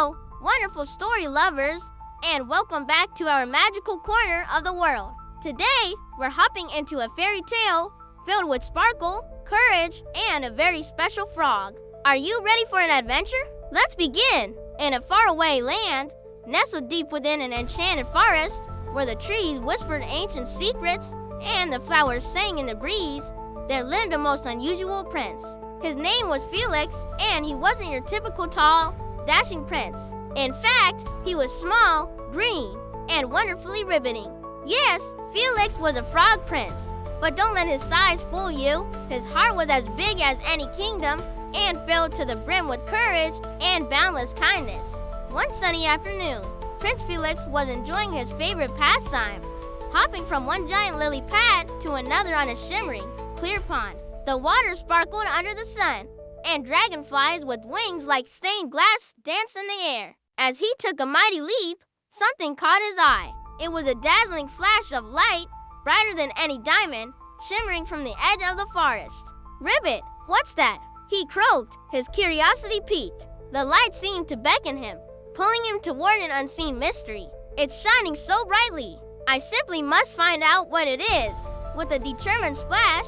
Hello, wonderful story lovers, and welcome back to our magical corner of the world. Today, we're hopping into a fairy tale filled with sparkle, courage, and a very special frog. Are you ready for an adventure? Let's begin! In a faraway land, nestled deep within an enchanted forest, where the trees whispered ancient secrets and the flowers sang in the breeze, there lived a most unusual prince. His name was Felix, and he wasn't your typical tall, dashing prince. In fact, he was small, green, and wonderfully riveting. Yes, Felix was a frog prince, but don't let his size fool you. His heart was as big as any kingdom and filled to the brim with courage and boundless kindness. One sunny afternoon, Prince Felix was enjoying his favorite pastime, hopping from one giant lily pad to another on a shimmering, clear pond. The water sparkled under the sun, and dragonflies with wings like stained glass danced in the air. As he took a mighty leap, something caught his eye. It was a dazzling flash of light, brighter than any diamond, shimmering from the edge of the forest. "Ribbit, what's that?" he croaked, his curiosity piqued. The light seemed to beckon him, pulling him toward an unseen mystery. "It's shining so brightly. I simply must find out what it is." With a determined splash,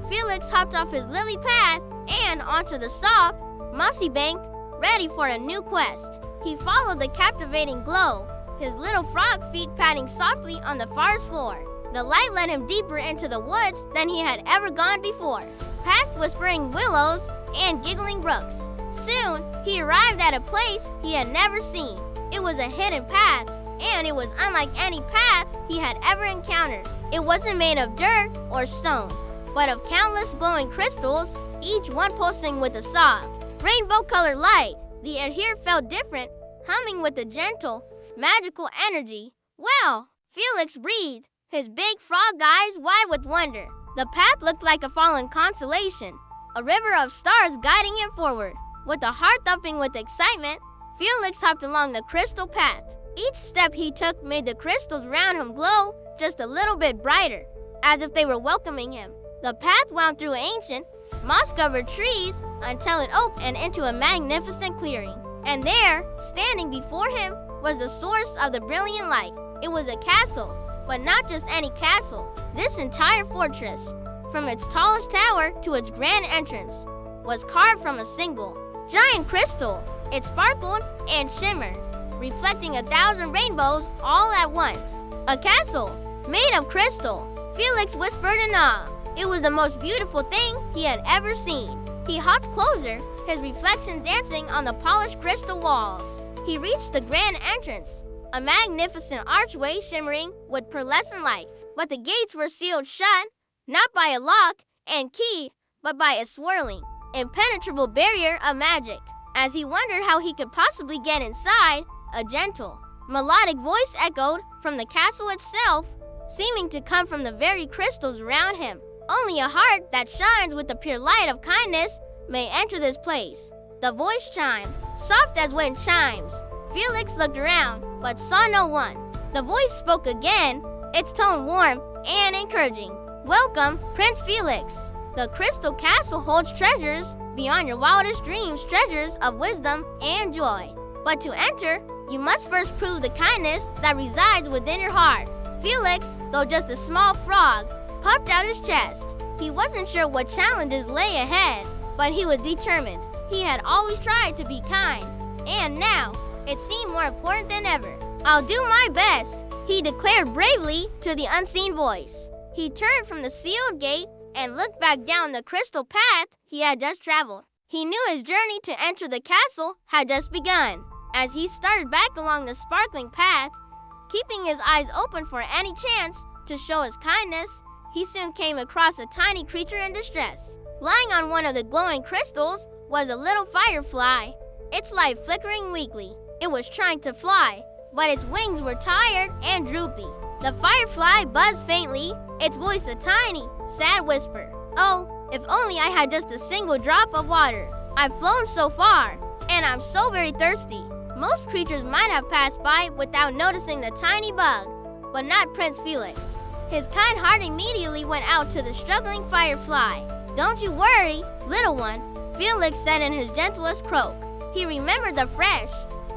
Felix hopped off his lily pad and onto the soft, mossy bank, ready for a new quest. He followed the captivating glow, his little frog feet padding softly on the forest floor. The light led him deeper into the woods than he had ever gone before, past whispering willows and giggling brooks. Soon, he arrived at a place he had never seen. It was a hidden path, and it was unlike any path he had ever encountered. It wasn't made of dirt or stone, but of countless glowing crystals, each one pulsing with a soft, rainbow-colored light. The air here felt different, humming with a gentle, magical energy. "Well," Felix breathed, his big frog eyes wide with wonder. The path looked like a fallen constellation, a river of stars guiding him forward. With a heart thumping with excitement, Felix hopped along the crystal path. Each step he took made the crystals around him glow just a little bit brighter, as if they were welcoming him. The path wound through ancient, moss-covered trees until it opened and into a magnificent clearing. And there, standing before him, was the source of the brilliant light. It was a castle, but not just any castle. This entire fortress, from its tallest tower to its grand entrance, was carved from a single, giant crystal. It sparkled and shimmered, reflecting 1,000 rainbows all at once. A castle made of crystal, Felix whispered in awe. It was the most beautiful thing he had ever seen. He hopped closer, his reflection dancing on the polished crystal walls. He reached the grand entrance, a magnificent archway shimmering with pearlescent light. But the gates were sealed shut, not by a lock and key, but by a swirling, impenetrable barrier of magic. As he wondered how he could possibly get inside, a gentle, melodic voice echoed from the castle itself, seeming to come from the very crystals around him. "Only a heart that shines with the pure light of kindness may enter this place." The voice chimed, soft as wind chimes. Felix looked around, but saw no one. The voice spoke again, its tone warm and encouraging. "Welcome, Prince Felix. The Crystal Castle holds treasures beyond your wildest dreams, treasures of wisdom and joy. But to enter, you must first prove the kindness that resides within your heart." Felix, though just a small frog, puffed out his chest. He wasn't sure what challenges lay ahead, but he was determined. He had always tried to be kind, and now it seemed more important than ever. "I'll do my best," he declared bravely to the unseen voice. He turned from the sealed gate and looked back down the crystal path he had just traveled. He knew his journey to enter the castle had just begun. As he started back along the sparkling path, keeping his eyes open for any chance to show his kindness, he soon came across a tiny creature in distress. Lying on one of the glowing crystals was a little firefly, its light flickering weakly. It was trying to fly, but its wings were tired and droopy. The firefly buzzed faintly, its voice a tiny, sad whisper. "Oh, if only I had just a single drop of water. I've flown so far, and I'm so very thirsty." Most creatures might have passed by without noticing the tiny bug, but not Prince Felix. His kind heart immediately went out to the struggling firefly. "Don't you worry, little one," Felix said in his gentlest croak. He remembered the fresh,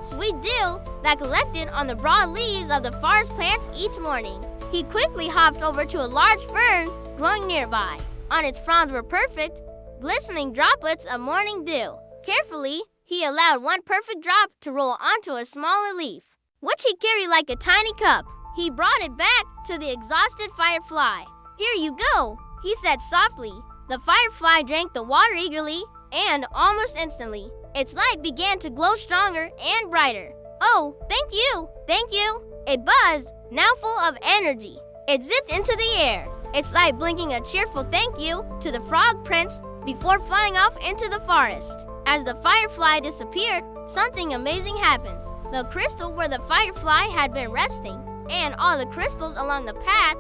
sweet dew that collected on the broad leaves of the forest plants each morning. He quickly hopped over to a large fern growing nearby. On its fronds were perfect, glistening droplets of morning dew. Carefully, he allowed one perfect drop to roll onto a smaller leaf, which he carried like a tiny cup. He brought it back to the exhausted firefly. "Here you go," he said softly. The firefly drank the water eagerly, and almost instantly, its light began to glow stronger and brighter. "Oh, thank you, thank you." It buzzed, now full of energy. It zipped into the air, its light blinking a cheerful thank you to the Frog Prince before flying off into the forest. As the firefly disappeared, something amazing happened. The crystal where the firefly had been resting, and all the crystals along the path,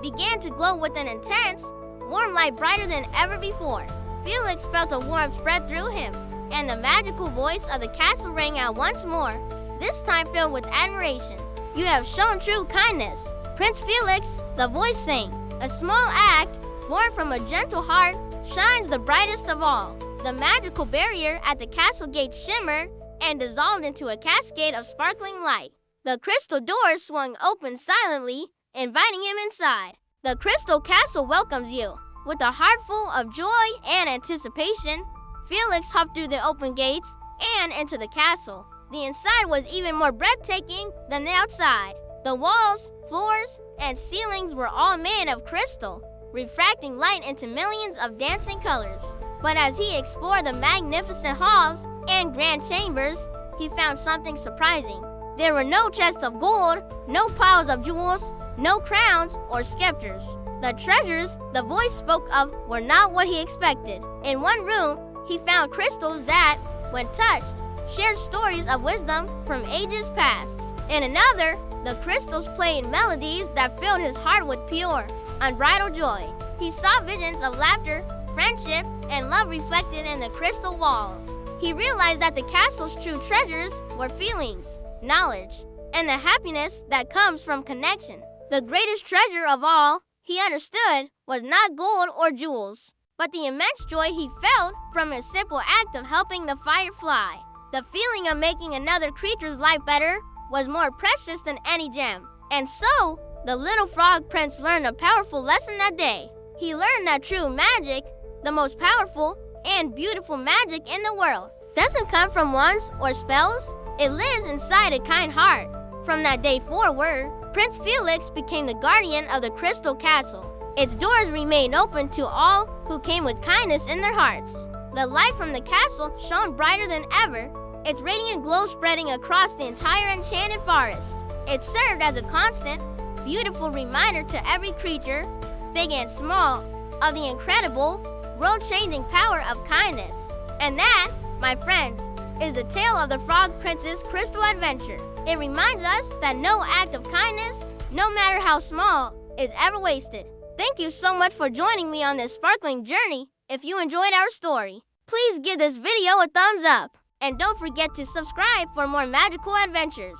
began to glow with an intense, warm light brighter than ever before. Felix felt a warmth spread through him, and the magical voice of the castle rang out once more, this time filled with admiration. "You have shown true kindness, Prince Felix," the voice sang. "A small act, born from a gentle heart, shines the brightest of all." The magical barrier at the castle gate shimmered and dissolved into a cascade of sparkling light. The crystal doors swung open silently, inviting him inside. The Crystal Castle welcomes you. With a heart full of joy and anticipation, Felix hopped through the open gates and into the castle. The inside was even more breathtaking than the outside. The walls, floors, and ceilings were all made of crystal, refracting light into millions of dancing colors. But as he explored the magnificent halls and grand chambers, he found something surprising. There were no chests of gold, no piles of jewels, no crowns or scepters. The treasures the voice spoke of were not what he expected. In one room, he found crystals that, when touched, shared stories of wisdom from ages past. In another, the crystals played melodies that filled his heart with pure, unbridled joy. He saw visions of laughter, friendship, and love reflected in the crystal walls. He realized that the castle's true treasures were feelings, knowledge, and the happiness that comes from connection. The greatest treasure of all, he understood, was not gold or jewels, but the immense joy he felt from his simple act of helping the firefly. The feeling of making another creature's life better was more precious than any gem. And so, the little frog prince learned a powerful lesson that day. He learned that true magic, the most powerful and beautiful magic in the world, doesn't come from wands or spells. It lives inside a kind heart. From that day forward, Prince Felix became the guardian of the Crystal Castle. Its doors remained open to all who came with kindness in their hearts. The light from the castle shone brighter than ever, its radiant glow spreading across the entire enchanted forest. It served as a constant, beautiful reminder to every creature, big and small, of the incredible, world-changing power of kindness. And that, my friends, is the tale of the Frog Prince's Crystal Adventure. It reminds us that no act of kindness, no matter how small, is ever wasted. Thank you so much for joining me on this sparkling journey. If you enjoyed our story, please give this video a thumbs up. And don't forget to subscribe for more magical adventures.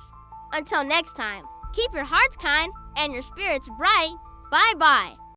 Until next time, keep your hearts kind and your spirits bright. Bye-bye.